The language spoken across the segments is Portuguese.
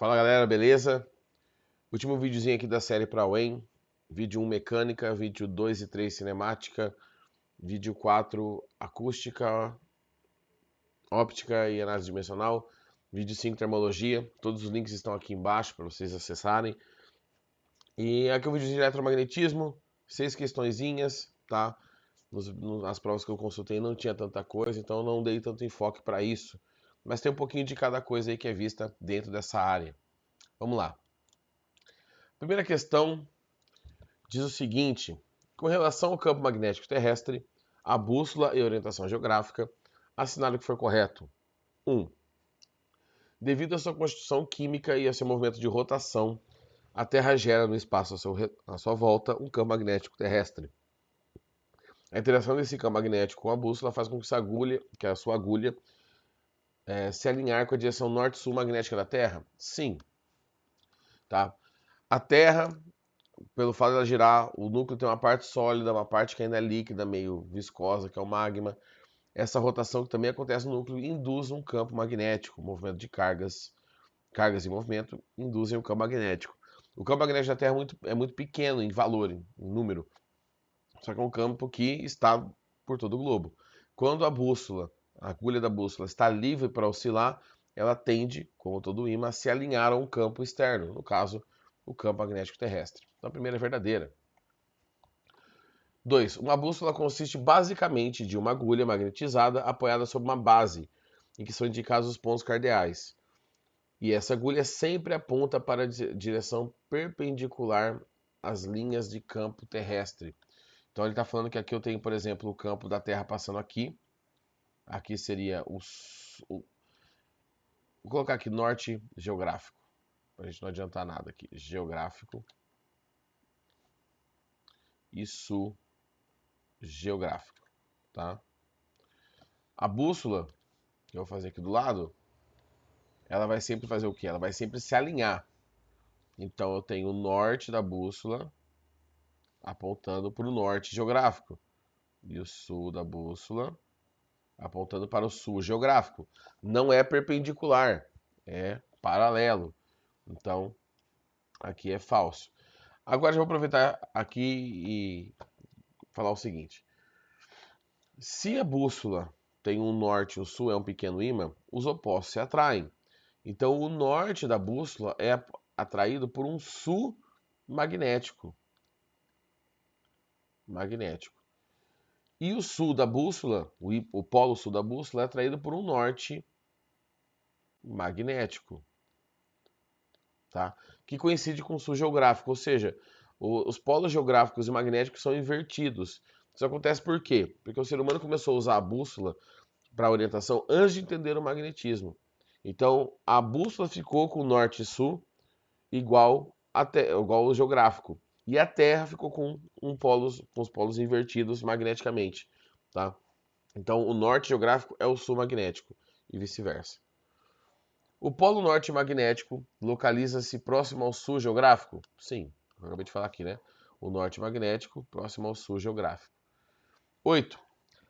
Fala galera, beleza? Último videozinho aqui da série para Wayne. Vídeo 1 mecânica, vídeo 2 e 3 cinemática, vídeo 4 acústica, óptica e análise dimensional, vídeo 5 termologia. Todos os links estão aqui embaixo para vocês acessarem. E aqui é um vídeo de eletromagnetismo, 6 questõezinhas, tá? Nas provas que eu consultei não tinha tanta coisa, então eu não dei tanto enfoque para isso. Mas tem um pouquinho de cada coisa aí que é vista dentro dessa área. Vamos lá. Primeira questão diz o seguinte: com relação ao campo magnético terrestre, a bússola e a orientação geográfica, assinale o que for correto. 1. Devido à sua constituição química e ao seu movimento de rotação, a Terra gera no espaço à sua volta um campo magnético terrestre. A interação desse campo magnético com a bússola faz com que a sua agulha, se alinhar com a direção norte-sul magnética da Terra? Sim. Tá? A Terra, pelo fato de ela girar, o núcleo tem uma parte sólida, uma parte que ainda é líquida, meio viscosa, que é o magma. Essa rotação que também acontece no núcleo induz um campo magnético, o movimento de cargas em movimento induzem o campo magnético. O campo magnético da Terra é muito pequeno em valor, em número, só que é um campo que está por todo o globo. Quando a agulha da bússola está livre para oscilar, ela tende, como todo ímã, a se alinhar a um campo externo, no caso, o campo magnético terrestre. Então a primeira é verdadeira. 2. Uma bússola consiste basicamente de uma agulha magnetizada apoiada sobre uma base, em que são indicados os pontos cardeais. E essa agulha sempre aponta para a direção perpendicular às linhas de campo terrestre. Então ele está falando que aqui eu tenho, por exemplo, o campo da Terra passando aqui. Aqui seria vou colocar aqui norte geográfico, para a gente não adiantar nada aqui. Geográfico e sul geográfico, tá? A bússola, que eu vou fazer aqui do lado, ela vai sempre fazer o quê? Ela vai sempre se alinhar. Então eu tenho o norte da bússola apontando para o norte geográfico e o sul da bússola apontando para o sul geográfico. Não é perpendicular, é paralelo. Então aqui é falso. Agora já vou aproveitar aqui e falar o seguinte: se a bússola tem um norte e o sul é um pequeno ímã, os opostos se atraem. Então o norte da bússola é atraído por um sul magnético. E o sul da bússola, o polo sul da bússola, é atraído por um norte magnético, tá? Que coincide com o sul geográfico, ou seja, os polos geográficos e magnéticos são invertidos. Isso acontece por quê? Porque o ser humano começou a usar a bússola para orientação antes de entender o magnetismo. Então, a bússola ficou com norte e sul igual ao geográfico. E a Terra ficou com os polos invertidos magneticamente, tá? Então, o norte geográfico é o sul magnético e vice-versa. O polo norte magnético localiza-se próximo ao sul geográfico? Sim, eu acabei de falar aqui, né? O norte magnético próximo ao sul geográfico. 8.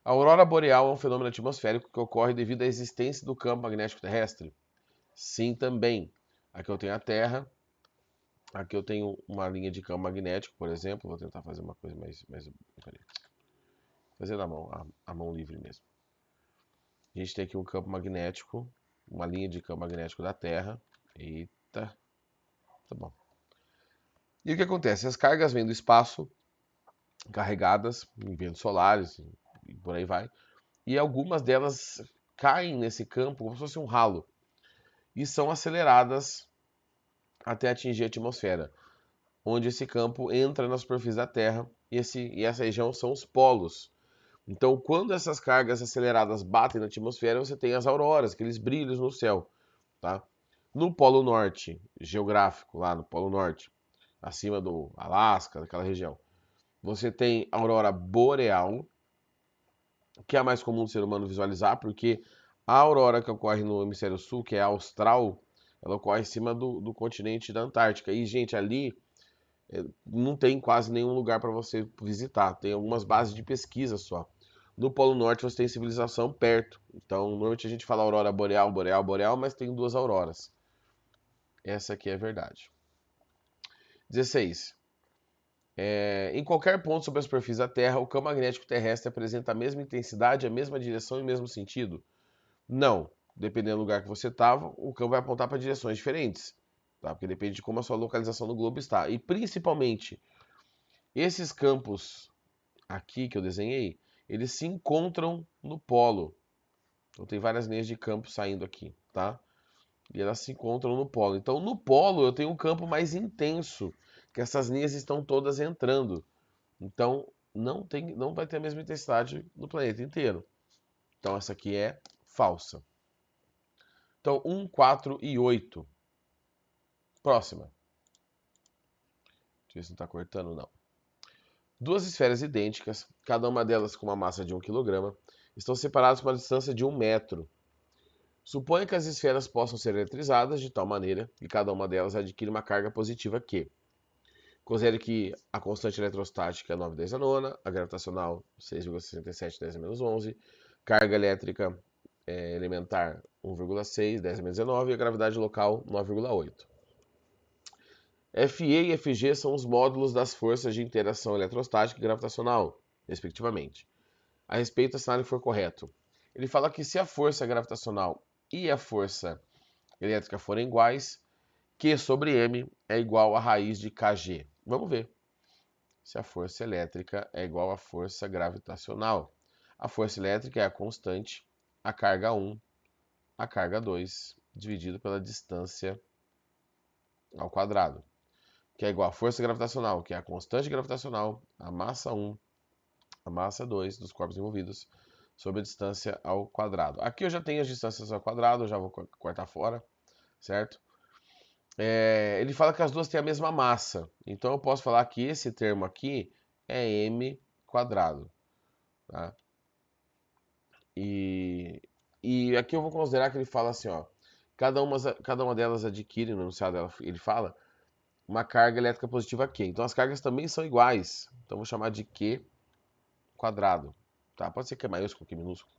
A aurora boreal é um fenômeno atmosférico que ocorre devido à existência do campo magnético terrestre? Sim, também. Aqui eu tenho a Terra, aqui eu tenho uma linha de campo magnético, por exemplo. Vou tentar fazer uma coisa mais fazer na mão, a mão livre mesmo. A gente tem aqui um campo magnético, uma linha de campo magnético da Terra. Eita, tá bom. E o que acontece? As cargas vêm do espaço, carregadas em ventos solares e por aí vai. E algumas delas caem nesse campo como se fosse um ralo e são aceleradas até atingir a atmosfera, onde esse campo entra na superfície da Terra e essa região são os polos. Então, quando essas cargas aceleradas batem na atmosfera, você tem as auroras, aqueles brilhos no céu, tá? No Polo Norte, geográfico, lá no Polo Norte, acima do Alasca, daquela região, você tem a aurora boreal, que é a mais comum do ser humano visualizar, porque a aurora que ocorre no hemisfério sul, que é a austral, ela ocorre em cima do continente da Antártica. E, gente, ali não tem quase nenhum lugar para você visitar. Tem algumas bases de pesquisa só. No Polo Norte você tem civilização perto. Então, normalmente a gente fala aurora boreal, boreal, boreal, mas tem duas auroras. Essa aqui é a verdade. 16. Em qualquer ponto sobre a superfície da Terra, o campo magnético terrestre apresenta a mesma intensidade, a mesma direção e o mesmo sentido? Não. Dependendo do lugar que você estava, o campo vai apontar para direções diferentes. Tá? Porque depende de como a sua localização no globo está. E principalmente, esses campos aqui que eu desenhei, eles se encontram no polo. Então tem várias linhas de campo saindo aqui, tá? E elas se encontram no polo. Então no polo eu tenho um campo mais intenso, que essas linhas estão todas entrando. Então não vai ter a mesma intensidade no planeta inteiro. Então essa aqui é falsa. Então 1, 4 e 8. Próxima. Deixa eu ver se não está cortando, não. Duas esferas idênticas, cada uma delas com uma massa de 1 kg, estão separadas por uma distância de 1 metro. Suponha que as esferas possam ser eletrizadas de tal maneira que cada uma delas adquire uma carga positiva Q. Considere que a constante eletrostática é 9/10 a nona, a gravitacional 6,67 10 a menos 11, carga elétrica elementar 1,6 10 a menos 19 e a gravidade local 9,8. Fe e Fg são os módulos das forças de interação eletrostática e gravitacional, respectivamente. A respeito, se o for correto. Ele fala que se a força gravitacional e a força elétrica forem iguais, Q sobre M é igual a raiz de Kg. Vamos ver se a força elétrica é igual à força gravitacional. A força elétrica é a constante, a carga 1, a carga 2, dividido pela distância ao quadrado, que é igual à força gravitacional, que é a constante gravitacional, a massa 1, a massa 2 dos corpos envolvidos, sobre a distância ao quadrado. Aqui eu já tenho as distâncias ao quadrado, eu já vou cortar fora, certo? Ele fala que as duas têm a mesma massa, então eu posso falar que esse termo aqui é m quadrado. Tá? E aqui eu vou considerar que ele fala assim, ó, cada uma delas adquire, no enunciado ele fala, uma carga elétrica positiva Q. Então as cargas também são iguais, então eu vou chamar de Q quadrado. Tá? Pode ser Q maiúsculo, Q minúsculo.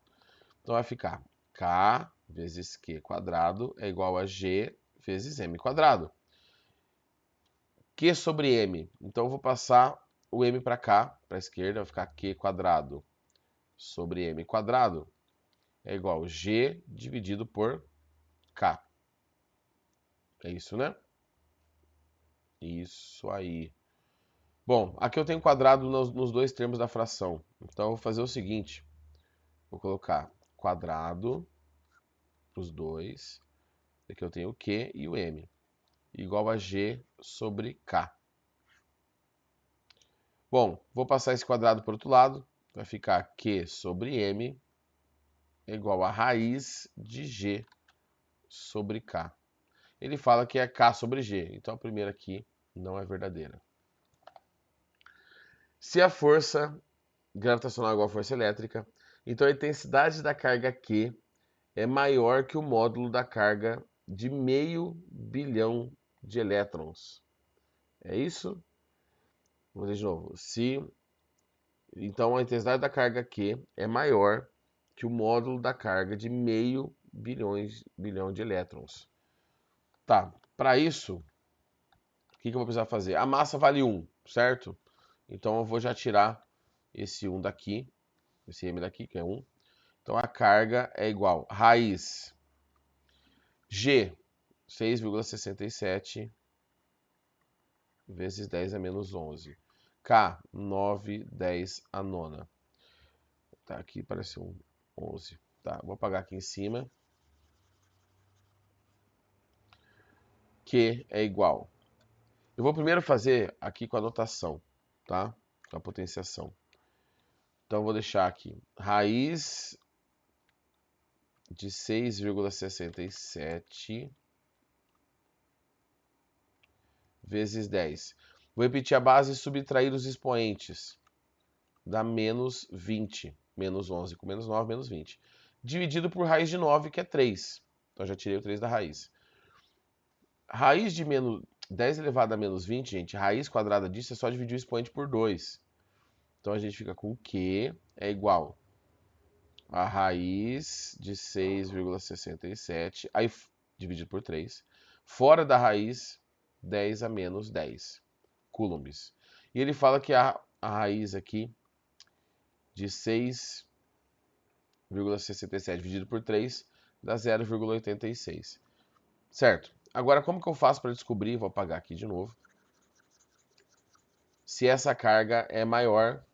Então vai ficar K vezes Q quadrado é igual a G vezes M quadrado. Q sobre M. Então eu vou passar o M para cá, para a esquerda, vai ficar Q quadrado sobre M quadrado é igual a G dividido por K. É isso, né? Isso aí. Bom, aqui eu tenho quadrado nos dois termos da fração. Então eu vou fazer o seguinte. Vou colocar quadrado para os dois. Aqui eu tenho o Q e o M. Igual a G sobre K. Bom, vou passar esse quadrado para o outro lado. Vai ficar Q sobre M é igual a raiz de G sobre K. Ele fala que é K sobre G. Então a primeira aqui não é verdadeira. Se a força gravitacional é igual à força elétrica, então a intensidade da carga Q é maior que o módulo da carga de meio bilhão de elétrons. É isso? Vamos ver de novo. Então a intensidade da carga Q é maior que o módulo da carga de meio bilhão de elétrons. Tá, para isso, o que eu vou precisar fazer? A massa vale 1, certo? Então eu vou já tirar esse 1 daqui, esse m daqui, que é 1. Então a carga é igual a raiz G, 6,67 vezes 10 a menos 11. K, 9/10 a nona. Tá, aqui parece um 11. Tá, vou apagar aqui em cima. Q é igual. Eu vou primeiro fazer aqui com a notação, tá? Com a potenciação. Então eu vou deixar aqui raiz de 6,67 vezes 10. Vou repetir a base e subtrair os expoentes. Dá menos 20. Menos 11 com menos 9, menos 20. Dividido por raiz de 9, que é 3. Então já tirei o 3 da raiz. Raiz de 10 elevado a menos 20, gente, raiz quadrada disso é só dividir o expoente por 2. Então a gente fica com Q é igual a raiz de 6,67, aí dividido por 3, fora da raiz, 10 a menos 10 coulombs. E ele fala que a raiz aqui de 6,67 dividido por 3 dá 0,86. Certo? Agora, como que eu faço para descobrir, vou apagar aqui de novo, se essa carga é maior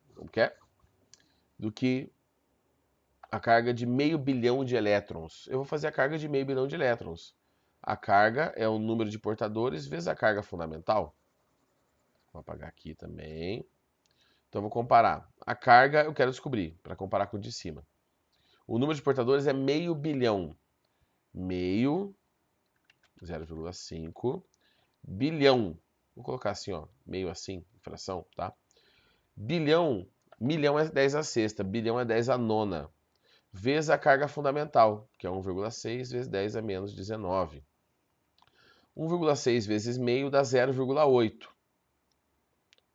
do que a carga de meio bilhão de elétrons? Eu vou fazer a carga de meio bilhão de elétrons. A carga é o número de portadores vezes a carga fundamental. Vou apagar aqui também. Então, eu vou comparar. A carga eu quero descobrir, para comparar com o de cima. O número de portadores é meio bilhão. Meio, 0,5, bilhão. Vou colocar assim, ó, meio assim, fração, tá? Bilhão, milhão é 10 a sexta, bilhão é 10 a nona. Vezes a carga fundamental, que é 1,6 vezes 10 a menos 19. 1,6 vezes meio dá 0,8.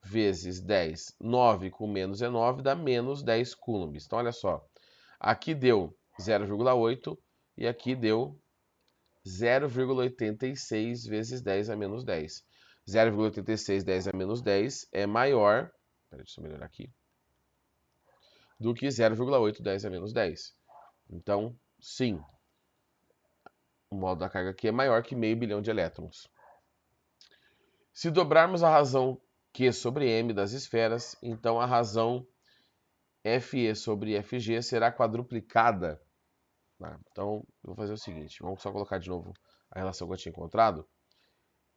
Vezes 10, 9 com menos 19 dá menos 10 coulombs. Então, olha só. Aqui deu 0,8 e aqui deu 0,86 vezes 10 a menos 10. 0,86, 10 a menos 10 é maior, deixa eu melhorar aqui, do que 0,8, 10 a menos 10. Então, sim, o modo da carga aqui é maior que meio bilhão de elétrons. Se dobrarmos a razão Q sobre M das esferas, então a razão FE sobre FG será quadruplicada. Então, eu vou fazer o seguinte, vamos só colocar de novo a relação que eu tinha encontrado,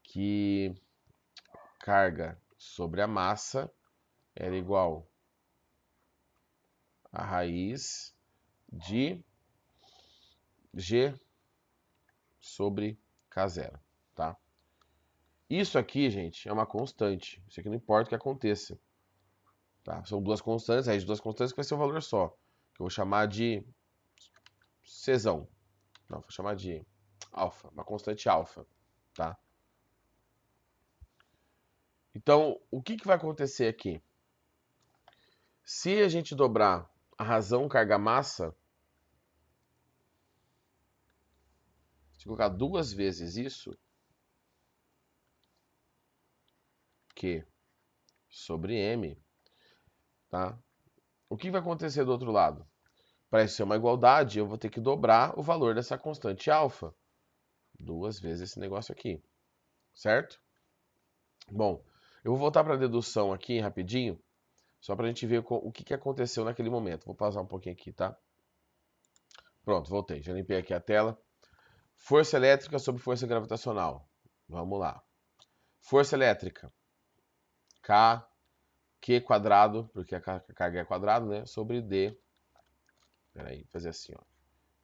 que carga sobre a massa era igual a raiz de G sobre K0, tá? Isso aqui, gente, é uma constante. Isso aqui não importa o que aconteça. Tá? São duas constantes, a raiz de duas constantes que vai ser um valor só. Que eu vou chamar de Czão. Não, vou chamar de alfa, uma constante alfa, tá? Então, o que vai acontecer aqui? Se a gente dobrar a razão carga-massa, se colocar duas vezes isso, Q sobre M, tá? O que vai acontecer do outro lado? Para isso ser uma igualdade, eu vou ter que dobrar o valor dessa constante alfa. Duas vezes esse negócio aqui, certo? Bom, eu vou voltar para a dedução aqui rapidinho, só para a gente ver o que aconteceu naquele momento. Vou pausar um pouquinho aqui, tá? Pronto, voltei. Já limpei aqui a tela. Força elétrica sobre força gravitacional. Vamos lá. Força elétrica. K, Q quadrado, porque a carga é quadrado, né? Sobre D. Peraí, fazer assim, ó.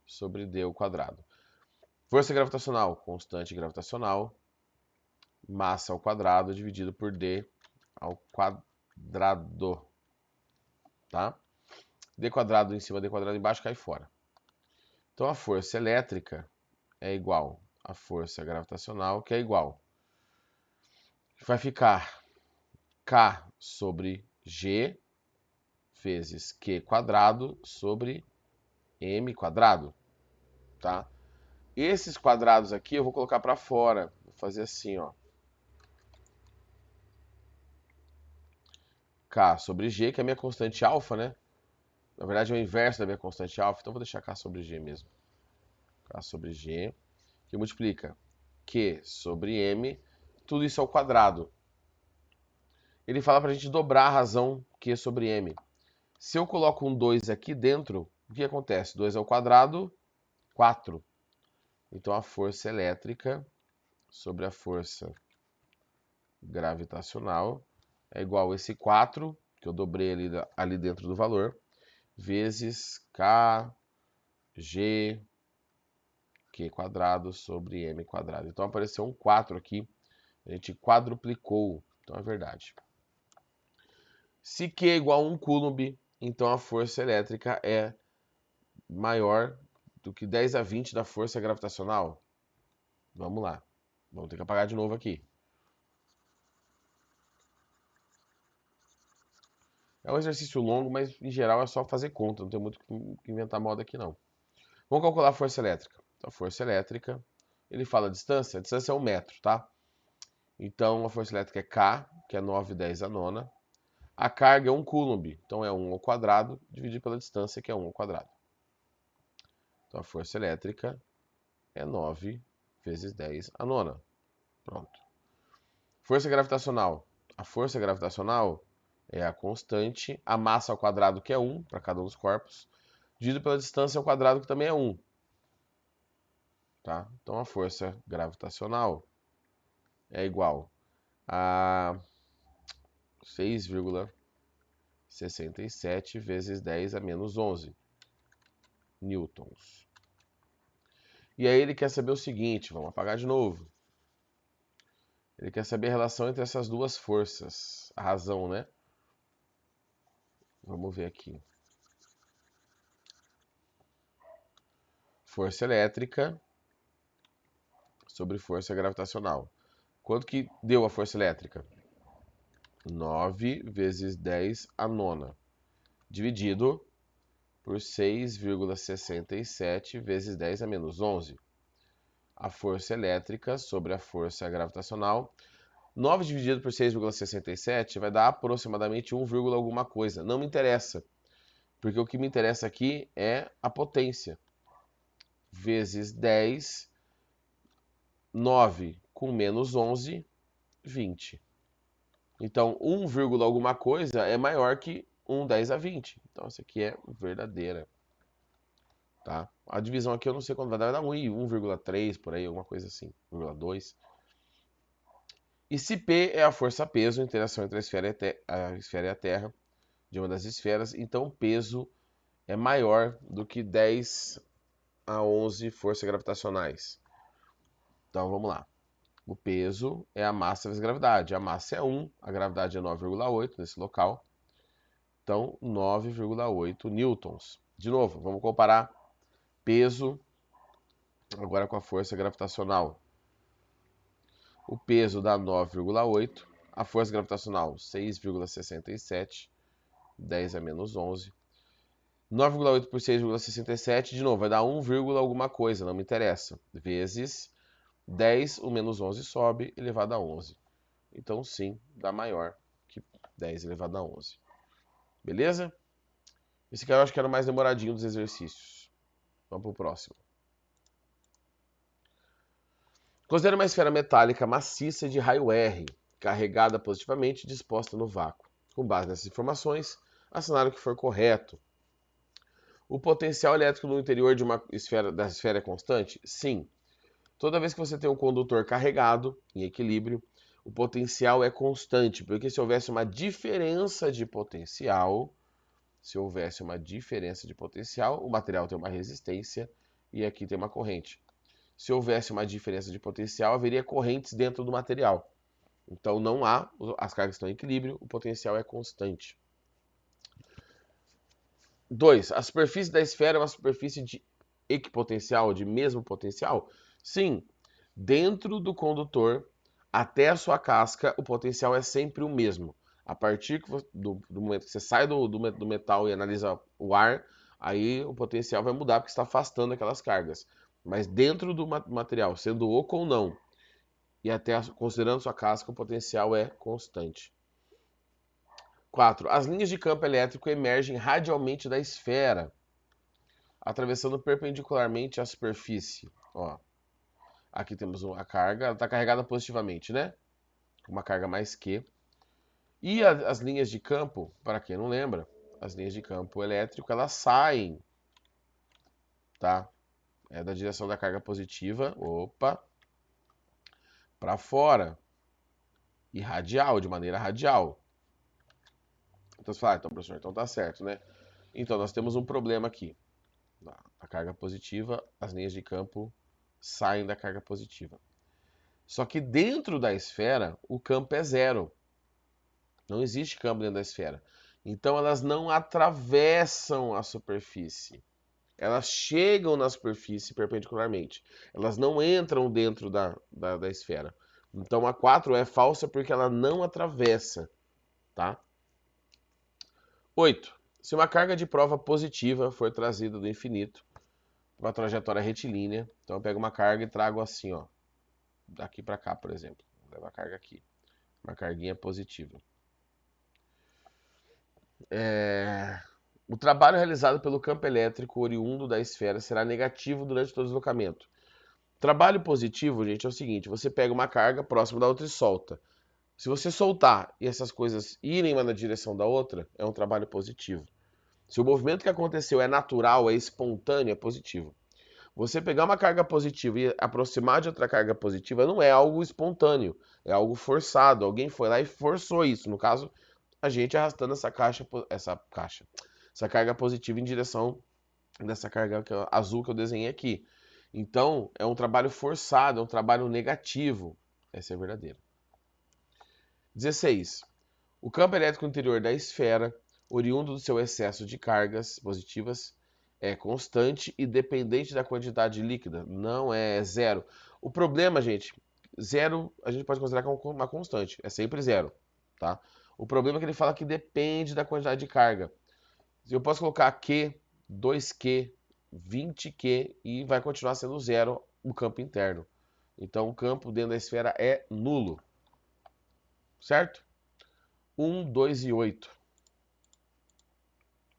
Sobre D ao quadrado. Força gravitacional, constante gravitacional. Massa ao quadrado dividido por D ao quadrado. Tá? D quadrado em cima, D quadrado embaixo, cai fora. Então a força elétrica é igual à força gravitacional, que é igual. Vai ficar K sobre G vezes Q quadrado sobre M quadrado, tá? Esses quadrados aqui eu vou colocar para fora. Vou fazer assim, ó. K sobre G, que é a minha constante alfa, né? Na verdade é o inverso da minha constante alfa, então vou deixar K sobre G mesmo. K sobre G, que multiplica Q sobre M, tudo isso ao quadrado. Ele fala para a gente dobrar a razão Q sobre M. Se eu coloco um 2 aqui dentro, o que acontece? 2 ao quadrado, 4. Então a força elétrica sobre a força gravitacional é igual a esse 4, que eu dobrei ali dentro do valor, vezes K, G, Q quadrado sobre M quadrado. Então apareceu um 4 aqui, a gente quadruplicou, então é verdade. Se Q é igual a 1 coulomb, então a força elétrica é maior do que 10 a 20 da força gravitacional. Vamos lá. Vamos ter que apagar de novo aqui. É um exercício longo, mas em geral é só fazer conta. Não tem muito que inventar moda aqui não. Vamos calcular a força elétrica. Então, a força elétrica ele fala a distância é 1 metro, tá? Então a força elétrica é K, que é 9/10 a nona. A carga é 1 coulomb, então é 1 ao quadrado, dividido pela distância, que é 1 ao quadrado. Então a força elétrica é 9 vezes 10 a nona. Pronto. Força gravitacional. A força gravitacional é a constante, a massa ao quadrado, que é 1 para cada um dos corpos, dividido pela distância ao quadrado, que também é 1. Tá? Então a força gravitacional é igual a 6,67 vezes 10 a menos 11 newtons. E aí ele quer saber o seguinte, vamos apagar de novo. Ele quer saber a relação entre essas duas forças, a razão, né? Vamos ver aqui. Força elétrica sobre força gravitacional. Quanto que deu a força elétrica? 9 vezes 10 a nona, dividido por 6,67 vezes 10 a menos 11. A força elétrica sobre a força gravitacional. 9 dividido por 6,67 vai dar aproximadamente 1, alguma coisa. Não me interessa, porque o que me interessa aqui é a potência. Vezes 10, 9 com menos 11, 20. Então, 1, alguma coisa é maior que 1/10 a 20. Então, essa aqui é verdadeira. Tá? A divisão aqui eu não sei quanto vai dar 1,3 por aí, alguma coisa assim, 1,2. E se P é a força-peso, interação entre a esfera e a Terra, de uma das esferas, então o peso é maior do que 10 a 11 forças gravitacionais. Então vamos lá. O peso é a massa vezes a gravidade. A massa é 1, a gravidade é 9,8 nesse local. Então 9,8 newtons. De novo, vamos comparar peso agora com a força gravitacional. O peso dá 9,8, a força gravitacional 6,67, 10 a menos 11. 9,8 por 6,67, de novo, vai dar 1, alguma coisa, não me interessa. Vezes 10, o menos 11 sobe, elevado a 11. Então, sim, dá maior que 10 elevado a 11. Beleza? Esse aqui eu acho que era o mais demoradinho dos exercícios. Vamos para o próximo. Considere uma esfera metálica maciça de raio R, carregada positivamente e disposta no vácuo. Com base nessas informações, assinalar o que for correto. O potencial elétrico no interior de uma esfera é constante? Sim. Toda vez que você tem um condutor carregado, em equilíbrio, o potencial é constante, porque se houvesse uma diferença de potencial, o material tem uma resistência e aqui tem uma corrente. Se houvesse uma diferença de potencial, haveria correntes dentro do material. Então não há, as cargas estão em equilíbrio, o potencial é constante. 2. A superfície da esfera é uma superfície de equipotencial, de mesmo potencial? Sim. Dentro do condutor, até a sua casca, o potencial é sempre o mesmo. A partir do momento que você sai do metal e analisa o ar, aí o potencial vai mudar porque está afastando aquelas cargas. Mas dentro do material, sendo oco ou não, e até considerando sua casca, o potencial é constante. 4. As linhas de campo elétrico emergem radialmente da esfera, atravessando perpendicularmente a superfície. Ó, aqui temos a carga, ela está carregada positivamente, né? Uma carga mais Q. E as linhas de campo, para quem não lembra, as linhas de campo elétrico, elas saem, tá? É da direção da carga positiva, para fora. E radial, de maneira radial. Então você fala, então professor, então tá certo, né? Então nós temos um problema aqui. A carga positiva, as linhas de campo saem da carga positiva. Só que dentro da esfera, o campo é zero. Não existe campo dentro da esfera. Então elas não atravessam a superfície. Elas chegam na superfície perpendicularmente. Elas não entram dentro da esfera. Então a 4 é falsa porque ela não atravessa. Tá? 8. Se uma carga de prova positiva for trazida do infinito uma trajetória retilínea. Então eu pego uma carga e trago assim, ó, daqui para cá, por exemplo. Vou levar a carga aqui, uma carguinha positiva. O trabalho realizado pelo campo elétrico oriundo da esfera será negativo durante todo o deslocamento. Trabalho positivo, gente, é o seguinte: você pega uma carga próxima da outra e solta. Se você soltar e essas coisas irem uma na direção da outra, é um trabalho positivo. Se o movimento que aconteceu é natural, é espontâneo, é positivo. Você pegar uma carga positiva e aproximar de outra carga positiva não é algo espontâneo, é algo forçado. Alguém foi lá e forçou isso. No caso, a gente arrastando essa carga positiva em direção dessa carga azul que eu desenhei aqui. Então, é um trabalho forçado, é um trabalho negativo. Essa é a verdadeira. 16. O campo elétrico interior da esfera, oriundo do seu excesso de cargas positivas, é constante e dependente da quantidade líquida. Não é zero. O problema, gente, zero a gente pode considerar como uma constante. É sempre zero, tá? O problema é que ele fala que depende da quantidade de carga. Eu posso colocar Q, 2Q, 20Q e vai continuar sendo zero o campo interno. Então o campo dentro da esfera é nulo. Certo? 1, 2 e 8.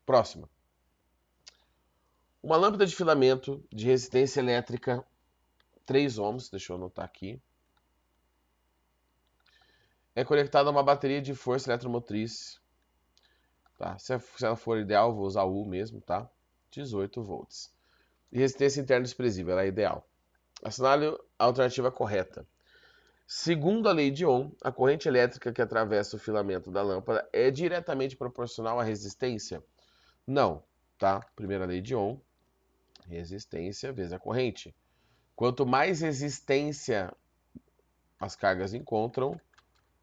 Próxima. Uma lâmpada de filamento de resistência elétrica 3 ohms, deixa eu anotar aqui, é conectada a uma bateria de força eletromotriz. Tá? Se ela for ideal, vou usar U mesmo, tá? 18 volts. E resistência interna desprezível, ela é ideal. Assinale a alternativa correta. Segundo a lei de Ohm, a corrente elétrica que atravessa o filamento da lâmpada é diretamente proporcional à resistência? Não, tá? Primeira lei de Ohm, resistência vezes a corrente. Quanto mais resistência as cargas encontram,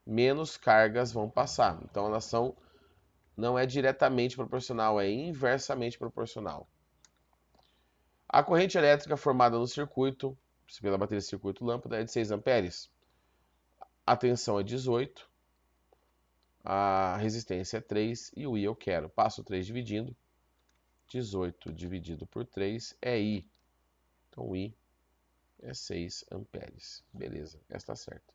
menos cargas vão passar. Então elas não é diretamente proporcional, é inversamente proporcional. A corrente elétrica formada no circuito, pela bateria de circuito lâmpada, é de 6 amperes. A tensão é 18, a resistência é 3 e o I eu quero. Passo 3 dividindo. 18 dividido por 3 é I. Então o I é 6 amperes. Beleza, essa está certa.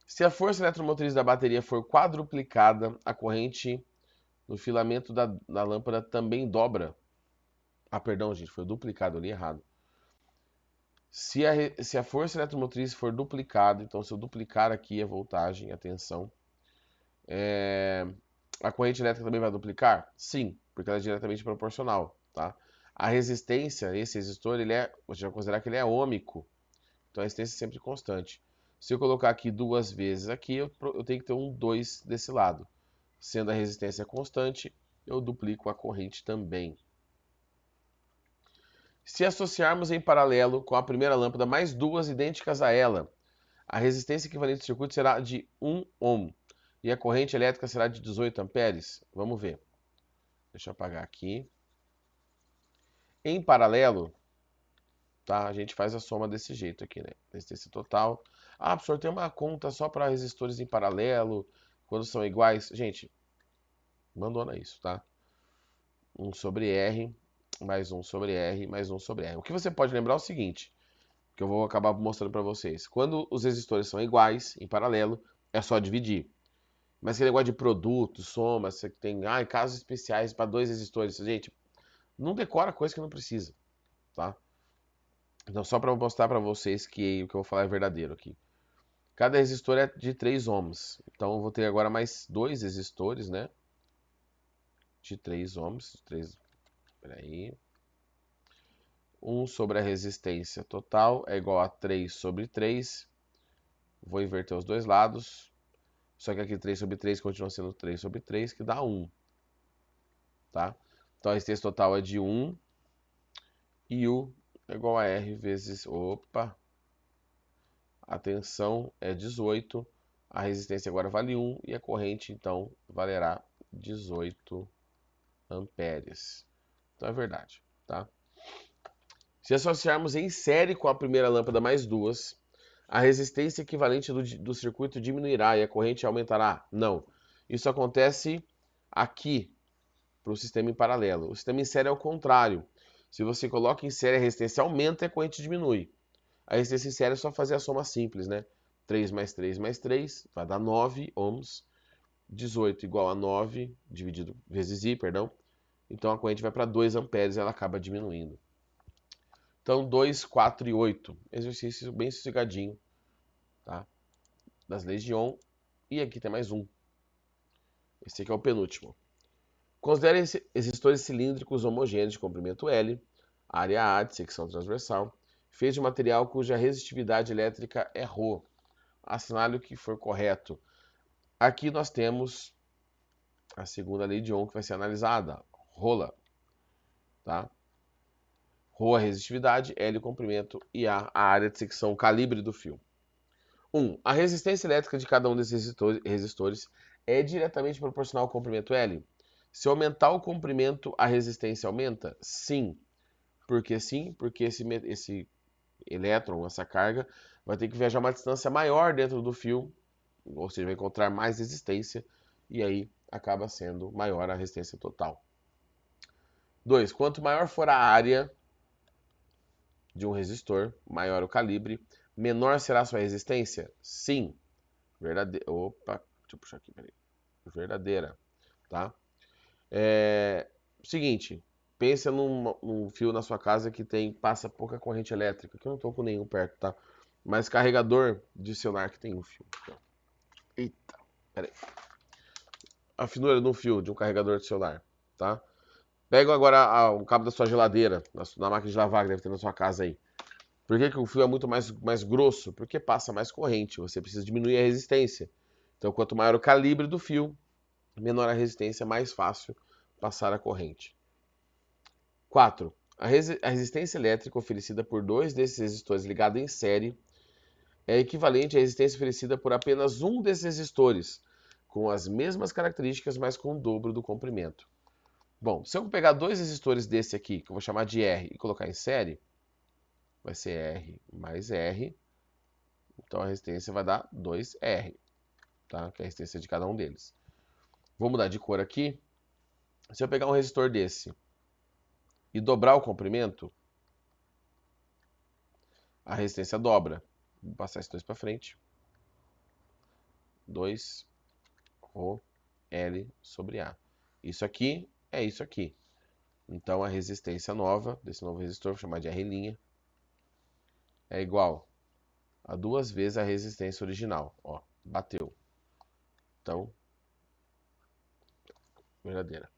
Se a força eletromotriz da bateria for quadruplicada, a corrente no filamento da lâmpada também dobra. Ah, perdão, gente, foi duplicado ali errado. Se a força eletromotriz for duplicada, então se eu duplicar aqui a voltagem, a tensão, a corrente elétrica também vai duplicar? Sim, porque ela é diretamente proporcional, tá? A resistência, esse resistor, você vai considerar que ele é ômico, então a resistência é sempre constante. Se eu colocar aqui duas vezes aqui, eu tenho que ter um 2 desse lado. Sendo a resistência constante, eu duplico a corrente também. Se associarmos em paralelo com a primeira lâmpada mais duas idênticas a ela, a resistência equivalente do circuito será de 1 ohm e a corrente elétrica será de 18 amperes. Vamos ver. Deixa eu apagar aqui. Em paralelo, tá? A gente faz a soma desse jeito aqui, né? Resistência total. Ah, professor, tem uma conta só para resistores em paralelo, quando são iguais. Gente, abandona isso, tá? 1 sobre R, mais 1 sobre R, mais 1 sobre R. O que você pode lembrar é o seguinte, que eu vou acabar mostrando para vocês. Quando os resistores são iguais, em paralelo, é só dividir. Mas aquele negócio de produto, soma, você tem casos especiais para dois resistores. Gente, não decora coisa que não precisa, tá? Então, só para mostrar para vocês que o que eu vou falar é verdadeiro aqui. Cada resistor é de 3 ohms. Então, eu vou ter agora mais dois resistores, né? De 3 ohms. Peraí. 1 sobre a resistência total é igual a 3 sobre 3. Vou inverter os dois lados. Só que aqui 3 sobre 3 continua sendo 3 sobre 3, que dá 1. Tá? Então, a resistência total é de 1. E U é igual a R vezes... Opa! A tensão é 18. A resistência agora vale 1. E a corrente, então, valerá 18 amperes. Então, é verdade. Tá? Se associarmos em série com a primeira lâmpada mais duas, a resistência equivalente do circuito diminuirá e a corrente aumentará? Não. Isso acontece aqui, para o sistema em paralelo. O sistema em série é o contrário. Se você coloca em série, a resistência aumenta e a corrente diminui. A resistência em série é só fazer a soma simples, né? 3 mais 3 mais 3 vai dar 9 ohms. 18 igual a 9 dividido vezes I, perdão. Então a corrente vai para 2 amperes e ela acaba diminuindo. Então 2, 4 e 8. Exercício bem sossegadinho, tá? Das leis de Ohm. E aqui tem mais um. Esse aqui é o penúltimo. Considere resistores cilíndricos homogêneos de comprimento L, área A de secção transversal, feitos de material cuja resistividade elétrica é ρ. Assinale o que for correto. Aqui nós temos a segunda lei de Ohm que vai ser analisada, rola, tá? ρ a resistividade, L o comprimento e A a área de secção, o calibre do fio. 1. A resistência elétrica de cada um desses resistores é diretamente proporcional ao comprimento L. Se aumentar o comprimento, a resistência aumenta? Sim. Por que sim? Porque esse elétron, essa carga, vai ter que viajar uma distância maior dentro do fio, ou seja, vai encontrar mais resistência, e aí acaba sendo maior a resistência total. 2. Quanto maior for a área de um resistor, maior o calibre, menor será a sua resistência? Sim. Verdadeira. Opa, deixa eu puxar aqui, peraí. Verdadeira, tá? Seguinte, pensa num fio na sua casa que passa pouca corrente elétrica, que eu não tô com nenhum perto, tá? Mas carregador de celular que tem um fio. Eita, peraí. A finura de um fio de um carregador de celular, tá? Pega agora o cabo da sua geladeira, na máquina de lavar que deve ter na sua casa aí. Por que o fio é muito mais grosso? Porque passa mais corrente, você precisa diminuir a resistência. Então, quanto maior o calibre do fio, menor a resistência, mais fácil passar a corrente. 4. A resistência elétrica oferecida por dois desses resistores ligados em série é equivalente à resistência oferecida por apenas um desses resistores, com as mesmas características, mas com o dobro do comprimento. Bom, se eu pegar dois resistores desse aqui, que eu vou chamar de R, e colocar em série, vai ser R mais R. Então a resistência vai dar 2R, tá? Que é a resistência de cada um deles. Vou mudar de cor aqui. Se eu pegar um resistor desse e dobrar o comprimento, a resistência dobra. Vou passar esses dois para frente. 2 ρ L sobre A. Isso aqui é isso aqui. Então a resistência nova desse novo resistor, vou chamar de R', é igual a 2 vezes a resistência original. Ó, bateu. Então, verdadeira.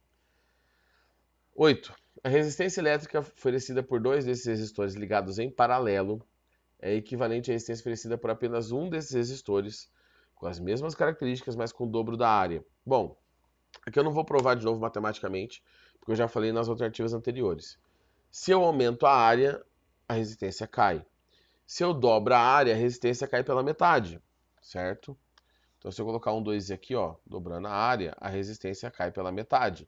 8. A resistência elétrica oferecida por dois desses resistores ligados em paralelo é equivalente à resistência oferecida por apenas um desses resistores, com as mesmas características, mas com o dobro da área. Bom, aqui eu não vou provar de novo matematicamente, porque eu já falei nas alternativas anteriores. Se eu aumento a área, a resistência cai. Se eu dobro a área, a resistência cai pela metade, certo? Então, se eu colocar um 2 aqui, ó, dobrando a área, a resistência cai pela metade.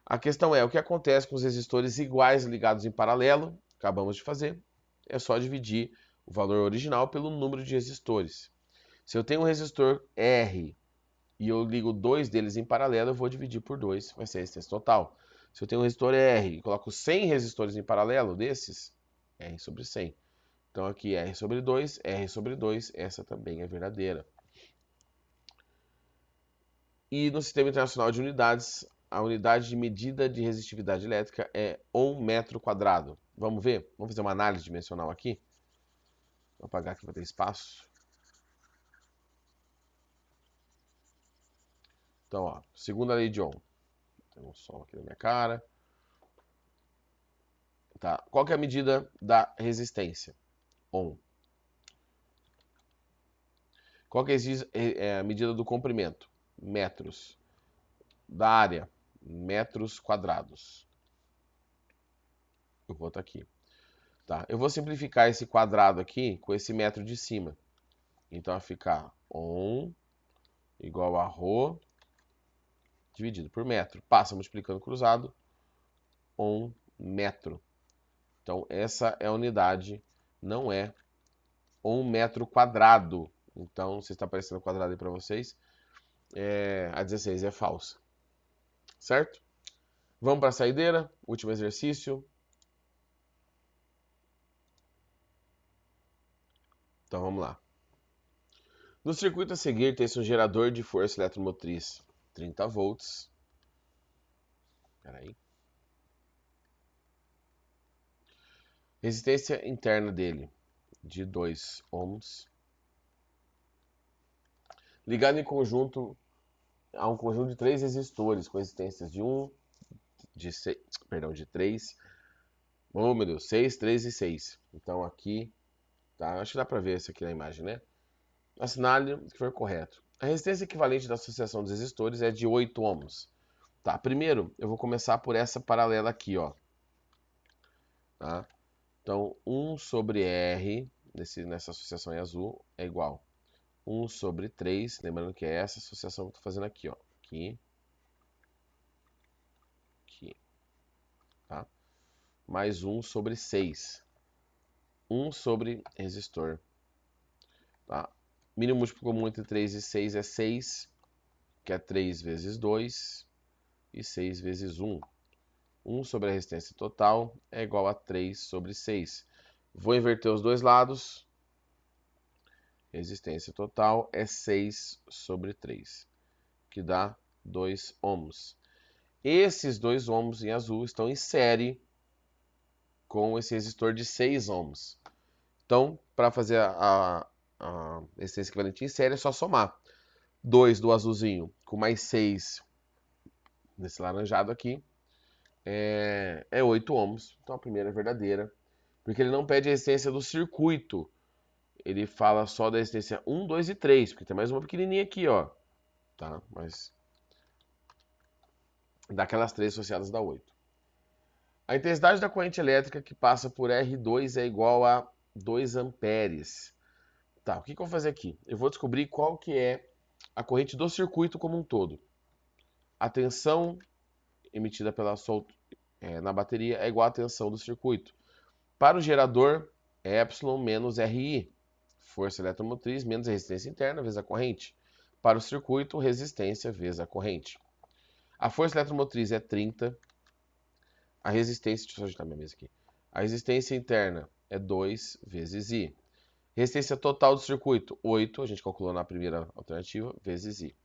A questão é, o que acontece com os resistores iguais ligados em paralelo? Acabamos de fazer. É só dividir o valor original pelo número de resistores. Se eu tenho um resistor R e eu ligo dois deles em paralelo, eu vou dividir por 2, vai ser a resistência total. Se eu tenho um resistor R e coloco 100 resistores em paralelo desses, R sobre 100. Então aqui R sobre 2, R sobre 2, essa também é verdadeira. E no Sistema Internacional de Unidades, a unidade de medida de resistividade elétrica é metro quadrado. Vamos ver? Vamos fazer uma análise dimensional aqui. Vou apagar aqui para ter espaço. Então, ó, segunda lei de Ohm. Tem um sol aqui na minha cara. Tá. Qual que é a medida da resistência? Ohm. Qual que é a medida do comprimento? Metros. Da área? Metros quadrados. Eu vou botar aqui. Tá. Eu vou simplificar esse quadrado aqui com esse metro de cima. Então vai ficar Ohm igual a ρ dividido por metro. Passa multiplicando cruzado. Ohm metro. Então essa é a unidade, não é Ohm metro quadrado. Então, se está aparecendo quadrado aí para vocês, a 16 é falsa. Certo? Vamos para a saideira. Último exercício. Então vamos lá. No circuito a seguir tem-se um gerador de força eletromotriz 30 volts. Espera aí. Resistência interna dele de 2 ohms. Ligado em conjunto a um conjunto de 3 resistores com resistências de 1, de 3. Oh, meu Deus, 6, 3 e 6. Então aqui, tá? Acho que dá para ver isso aqui na imagem, né? Assinale que for correto. A resistência equivalente da associação dos resistores é de 8 ohms. Tá, primeiro eu vou começar por essa paralela aqui, ó. Tá? Então, 1 sobre R, nessa associação em azul, é igual 1 sobre 3, lembrando que é essa associação que eu estou fazendo aqui, ó. Aqui, aqui, tá? Mais 1 sobre 6. 1 sobre resistor, tá? Mínimo múltiplo comum entre 3 e 6 é 6, que é 3 vezes 2, e 6 vezes 1. 1 sobre a resistência total é igual a 3 sobre 6. Vou inverter os dois lados. Resistência total é 6 sobre 3, que dá 2 ohms. Esses 2 ohms em azul estão em série com esse resistor de 6 ohms. Então, para fazer a resistência equivalente em série, é só somar 2 do azulzinho com mais 6 desse laranjado aqui, é 8 ohms. Então a primeira é verdadeira, porque ele não pede a resistência do circuito. Ele fala só da resistência 1, 2 e 3, porque tem mais uma pequenininha aqui, ó. Tá? Mas daquelas 3 associadas dá 8. A intensidade da corrente elétrica que passa por R2 é igual a 2 amperes. Tá, o que eu vou fazer aqui? Eu vou descobrir qual que é a corrente do circuito como um todo. A tensão emitida na bateria é igual à tensão do circuito. Para o gerador, é E menos RI, força eletromotriz menos resistência interna vezes a corrente. Para o circuito, resistência vezes a corrente. A força eletromotriz é 30. A resistência, deixa eu só ajeitar minha mesa aqui. A resistência interna é 2 vezes I. Resistência total do circuito, 8, a gente calculou na primeira alternativa, vezes I.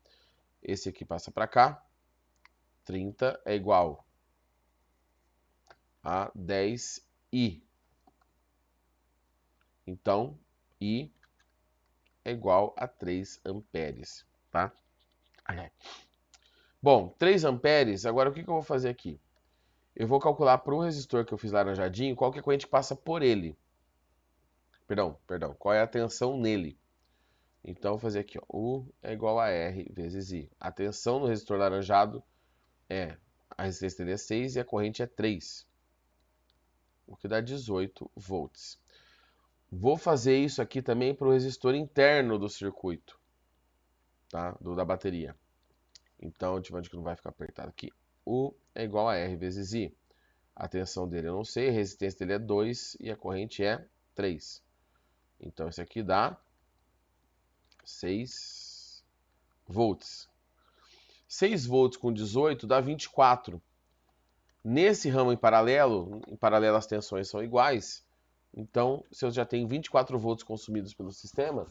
Esse aqui passa para cá, 30 é igual a 10I. Então, I é igual a 3 amperes, tá? Bom, 3 amperes, agora o que eu vou fazer aqui? Eu vou calcular para o resistor que eu fiz laranjadinho, qual que é a corrente que passa por ele. Perdão, qual é a tensão nele. Então, vou fazer aqui, ó, U é igual a R vezes I. A tensão no resistor laranjado a resistência dele é 6 e a corrente é 3, o que dá 18 volts. Vou fazer isso aqui também para o resistor interno do circuito, tá? Da bateria. Então, deixa eu ver onde que não vai ficar apertado aqui. U é igual a R vezes I. A tensão dele eu não sei, a resistência dele é 2 e a corrente é 3. Então, isso aqui dá 6 volts. 6 volts com 18 dá 24. Nesse ramo em paralelo as tensões são iguais. Então, se eu já tenho 24 volts consumidos pelo sistema,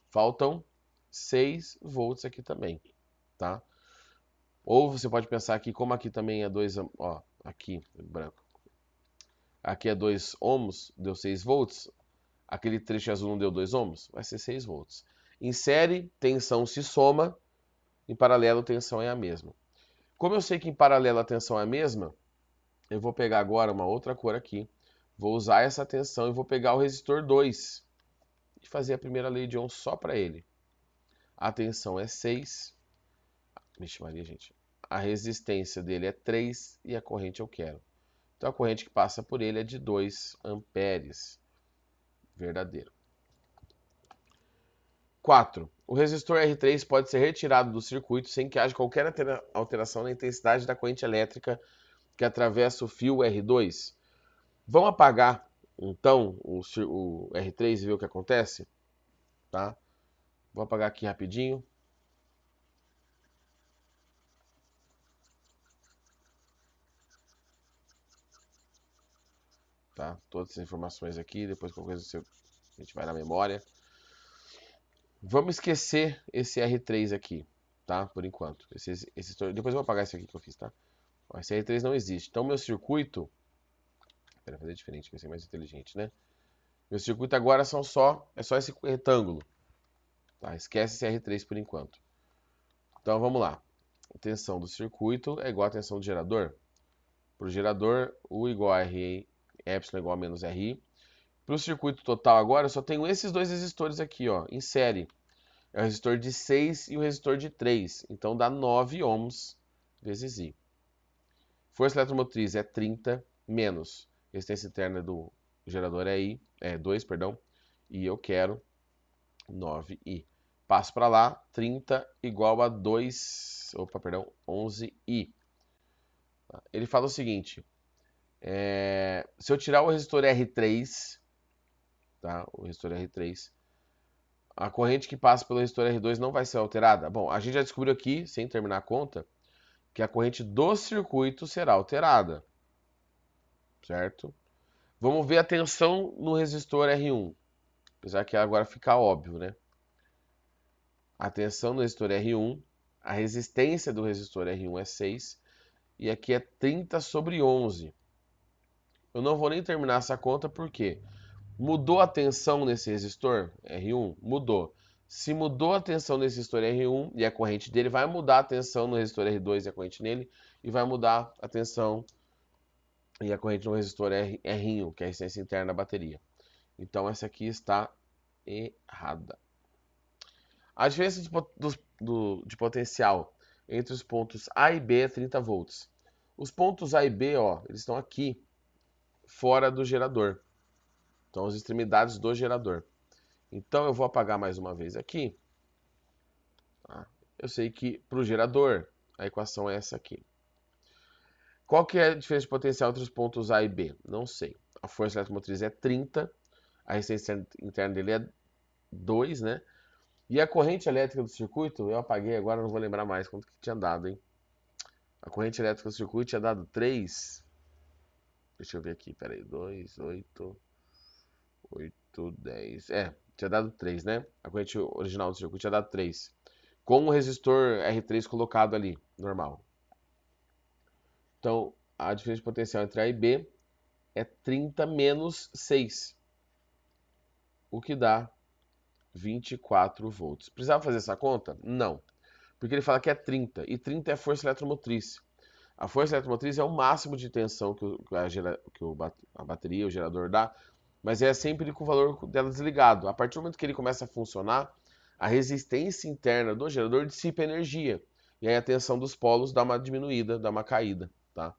faltam 6 volts aqui também, tá? Ou você pode pensar que como aqui também é 2, ó, aqui, branco. Aqui é 2 ohms, deu 6 volts. Aquele trecho azul não deu 2 ohms? Vai ser 6 volts. Em série, tensão se soma, em paralelo, tensão é a mesma. Como eu sei que em paralelo a tensão é a mesma, eu vou pegar agora uma outra cor aqui, vou usar essa tensão e vou pegar o resistor 2 e fazer a primeira lei de Ohm só para ele. A tensão é 6. Vixe Maria, gente. A resistência dele é 3 e a corrente eu quero. Então a corrente que passa por ele é de 2 amperes. Verdadeiro. 4. O resistor R3 pode ser retirado do circuito sem que haja qualquer alteração na intensidade da corrente elétrica que atravessa o fio R2. Vamos apagar, então, o R3 e ver o que acontece? Tá? Vou apagar aqui rapidinho. Tá? Todas as informações aqui, depois qualquer coisa a gente vai na memória. Vamos esquecer esse R3 aqui, tá? Por enquanto. Depois eu vou apagar esse aqui que eu fiz, tá? Ó, esse R3 não existe. Então, meu circuito... Pera, fazer diferente, vai ser mais inteligente, né? Meu circuito agora é só esse retângulo. Tá? Esquece esse R3 por enquanto. Então, vamos lá. A tensão do circuito é igual à tensão do gerador. Para o gerador, U igual a RI, epsilon igual a menos RI. Para o circuito total agora, eu só tenho esses dois resistores aqui, ó, em série. É o resistor de 6 e o resistor de 3. Então dá 9 ohms vezes I. Força eletromotriz é 30 menos resistência interna do gerador é 2, perdão. E eu quero 9I. Passo para lá, 30 igual a 11I. Ele fala o seguinte, se eu tirar o resistor R3, tá? O resistor R3, a corrente que passa pelo resistor R2 não vai ser alterada? Bom, a gente já descobriu aqui, sem terminar a conta, que a corrente do circuito será alterada, certo? Vamos ver a tensão no resistor R1, apesar que agora fica óbvio, né? A tensão no resistor R1, a resistência do resistor R1 é 6, e aqui é 30 sobre 11. Eu não vou nem terminar essa conta porque mudou a tensão nesse resistor R1? Mudou. Se mudou a tensão nesse resistor R1 e a corrente dele, vai mudar a tensão no resistor R2 e a corrente nele, e vai mudar a tensão e a corrente no resistor R1, que é a resistência interna da bateria. Então essa aqui está errada. A diferença de potencial entre os pontos A e B é 30 volts. Os pontos A e B, ó, eles estão aqui, fora do gerador. Então, as extremidades do gerador. Então, eu vou apagar mais uma vez aqui. Tá? Eu sei que para o gerador, a equação é essa aqui. Qual que é a diferença de potencial entre os pontos A e B? Não sei. A força eletromotriz é 30, a resistência interna dele é 2, né? E a corrente elétrica do circuito, eu apaguei agora, não vou lembrar mais quanto que tinha dado, hein? A corrente elétrica do circuito tinha dado 3. Deixa eu ver aqui, peraí. 2, 8, 8, 10. Tinha dado 3, né? A corrente original do circuito tinha dado 3. Com o resistor R3 colocado ali, normal. Então, a diferença de potencial entre A e B é 30 menos 6, o que dá 24 volts. Precisava fazer essa conta? Não, porque ele fala que é 30, e 30 é força eletromotriz. A força eletromotriz é o máximo de tensão que a bateria, o gerador dá, mas é sempre com o valor dela desligado. A partir do momento que ele começa a funcionar, a resistência interna do gerador dissipa energia. E aí a tensão dos polos dá uma diminuída, dá uma caída, tá?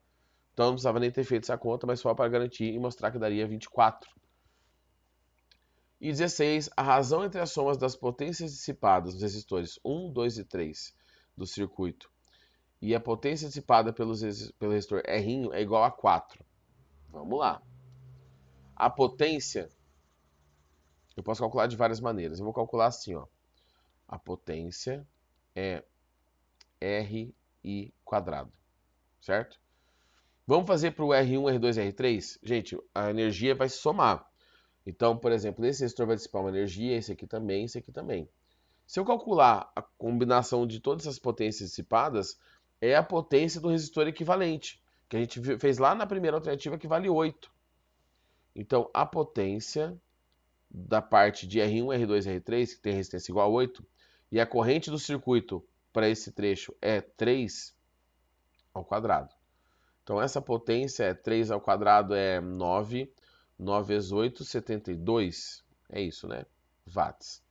Então não precisava nem ter feito essa conta, mas só para garantir e mostrar que daria 24. E 16, a razão entre as somas das potências dissipadas nos resistores 1, 2 e 3 do circuito e a potência dissipada pelo resistor R é igual a 4. Vamos lá. A potência, eu posso calcular de várias maneiras. Eu vou calcular assim, ó. A potência é RI quadrado, certo? Vamos fazer para o R1, R2 e R3? Gente, a energia vai se somar. Então, por exemplo, esse resistor vai dissipar uma energia, esse aqui também, esse aqui também. Se eu calcular a combinação de todas essas potências dissipadas, é a potência do resistor equivalente, que a gente fez lá na primeira alternativa, que vale 8. Então, a potência da parte de R1, R2 e R3, que tem resistência igual a 8, e a corrente do circuito para esse trecho é 3 ao quadrado. Então, essa potência é 3 ao quadrado é 9, 9 vezes 8, 72. É isso, né? Watts.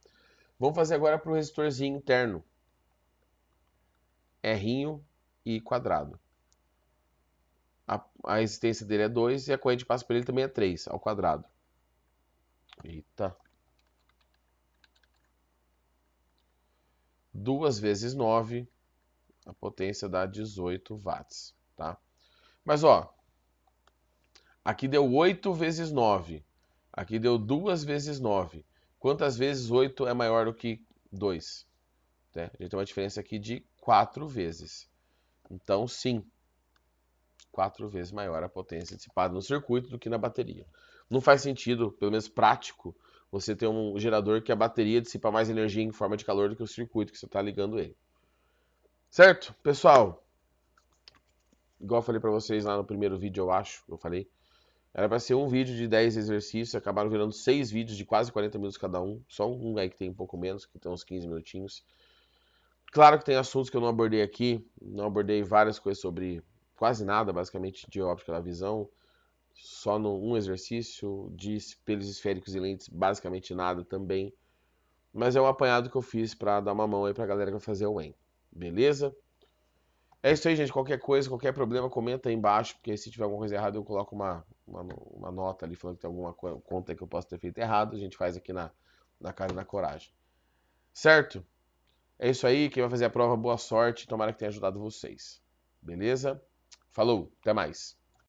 Vamos fazer agora para o resistorzinho interno. R e quadrado. A resistência dele é 2 e a corrente que passa por ele também é 3 ao quadrado. Eita. 2 vezes 9, a potência dá 18 watts, tá? Mas, ó, aqui deu 8 vezes 9. Aqui deu 2 vezes 9. Quantas vezes 8 é maior do que 2? Né? A gente tem uma diferença aqui de 4 vezes. Então, sim, 4 vezes maior a potência dissipada no circuito do que na bateria. Não faz sentido, pelo menos prático, você ter um gerador que a bateria dissipa mais energia em forma de calor do que o circuito que você está ligando ele. Certo? Pessoal, igual eu falei para vocês lá no primeiro vídeo, eu acho, eu falei, era para ser um vídeo de 10 exercícios, acabaram virando 6 vídeos de quase 40 minutos cada um, só um aí que tem um pouco menos, que tem uns 15 minutinhos. Claro que tem assuntos que eu não abordei aqui, não abordei várias coisas sobre quase nada, basicamente, de óptica da visão, só um exercício, de espelhos esféricos e lentes, basicamente nada também. Mas é um apanhado que eu fiz para dar uma mão aí pra galera que vai fazer o EM. Beleza? É isso aí, gente. Qualquer coisa, qualquer problema, comenta aí embaixo, porque se tiver alguma coisa errada, eu coloco uma nota ali falando que tem alguma conta que eu posso ter feito errado. A gente faz aqui na cara e na coragem. Certo? É isso aí. Quem vai fazer a prova, boa sorte. Tomara que tenha ajudado vocês. Beleza? Falou, até mais.